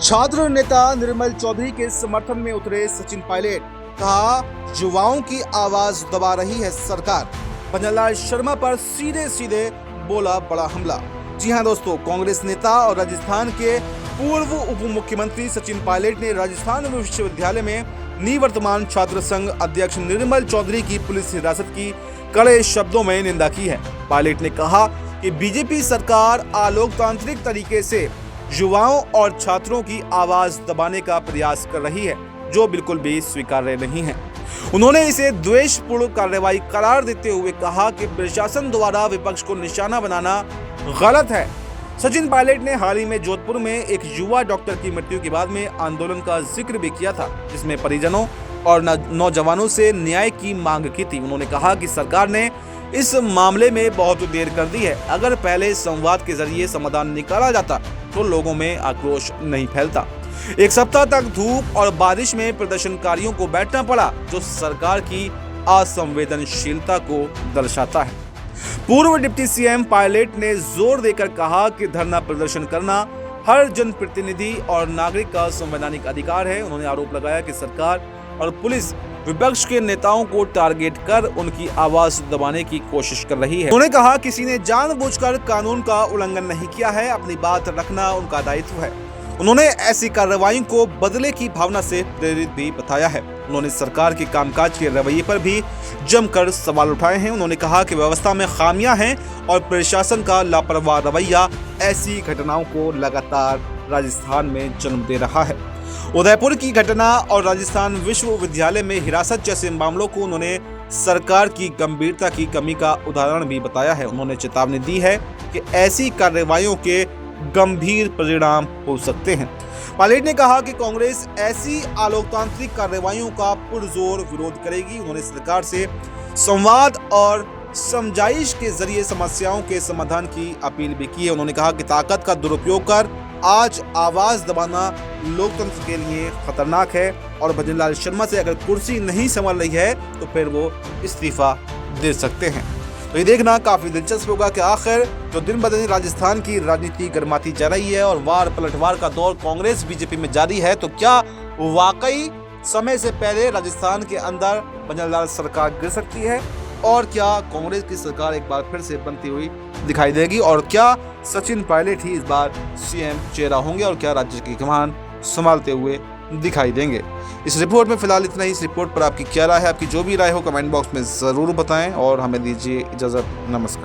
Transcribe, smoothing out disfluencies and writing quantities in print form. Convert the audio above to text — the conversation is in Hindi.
छात्र नेता निर्मल चौधरी के समर्थन में उतरे सचिन पायलट। कहा, युवाओं की आवाज दबा रही है सरकार। भजनलाल शर्मा पर सीधे सीधे बोला बड़ा हमला। जी हां दोस्तों, कांग्रेस नेता और राजस्थान के पूर्व उप मुख्यमंत्री सचिन पायलट ने राजस्थान विश्वविद्यालय में निवर्तमान छात्र संघ अध्यक्ष निर्मल चौधरी की पुलिस हिरासत की कड़े शब्दों में निंदा की है। पायलट ने कहा कि बीजेपी सरकार अलोकतांत्रिक तरीके से युवाओं और छात्रों की आवाज दबाने का प्रयास कर रही है, जो बिल्कुल भी स्वीकार्य नहीं है। उन्होंने इसे द्वेषपूर्ण कार्रवाई करार देते हुए कहा कि प्रशासन द्वारा विपक्ष को निशाना बनाना गलत है। सचिन पायलट ने हाल ही में जोधपुर में एक युवा डॉक्टर की मृत्यु के बाद में आंदोलन का जिक्र भी किया था, जिसमें परिजनों और नौजवानों से न्याय की मांग की थी। उन्होंने कहा कि सरकार ने इस मामले में बहुत देर कर दी है। अगर पहले संवाद के जरिए समाधान निकाला जाता तो लोगों में आक्रोश नहीं फैलता। एक सप्ताह तक धूप और बारिश में प्रदर्शनकारियों को बैठना पड़ा, जो सरकार की असंवेदनशीलता को दर्शाता है। पूर्व डिप्टी सीएम पायलट ने जोर देकर कहा कि धरना प्रदर्शन करना हर जनप्रतिनिधि और नागरिक का संवैधानिक अधिकार है। उन्होंने आरोप लगाया कि सरकार और पुलिस विपक्ष के नेताओं को टारगेट कर उनकी आवाज दबाने की कोशिश कर रही है। उन्होंने कहा, किसी ने जानबूझकर कानून का उल्लंघन नहीं किया है, अपनी बात रखना उनका दायित्व है। उन्होंने ऐसी कार्रवाई को बदले की भावना से प्रेरित भी बताया है। उन्होंने सरकार के कामकाज के रवैये पर भी जमकर सवाल उठाए हैं। उन्होंने कहा कि व्यवस्था में खामियां हैं और प्रशासन का लापरवाह रवैया ऐसी घटनाओं को लगातार राजस्थान में जन्म दे रहा है। उदयपुर की घटना और राजस्थान विश्वविद्यालय में हिरासत जैसे मामलों को उन्होंने सरकार की गंभीरता की कमी का उदाहरण भी बताया है। उन्होंने चेतावनी दी है कि ऐसी कार्रवाइयों के गंभीर परिणाम हो सकते हैं। पायलट ने कहा कि कांग्रेस ऐसी अलोकतांत्रिक कार्रवाइयों का पुरजोर विरोध करेगी। उन्होंने सरकार से संवाद और समझाइश के जरिए समस्याओं के समाधान की अपील भी की है। उन्होंने कहा कि ताकत का दुरुपयोग कर आज आवाज दबाना लोकतंत्र के लिए खतरनाक है और भजनलाल शर्मा से अगर कुर्सी नहीं संभल रही है तो फिर वो इस्तीफा दे सकते हैं। तो ये देखना काफी दिलचस्प होगा कि आखिर जो दिन ब दिन राजस्थान की राजनीति गर्माती जा रही है और वार पलटवार का दौर कांग्रेस बीजेपी में जारी है, तो क्या वाकई समय से पहले राजस्थान के अंदर भजनलाल सरकार गिर सकती है और क्या कांग्रेस की सरकार एक बार फिर से बनती हुई दिखाई देगी और क्या सचिन पायलट ही इस बार सीएम चेहरा होंगे और क्या राज्य की कमान संभालते हुए दिखाई देंगे। इस रिपोर्ट में फिलहाल इतना ही। इस रिपोर्ट पर आपकी क्या राय है? आपकी जो भी राय हो कमेंट बॉक्स में ज़रूर बताएं और हमें दीजिए इजाज़त। नमस्कार।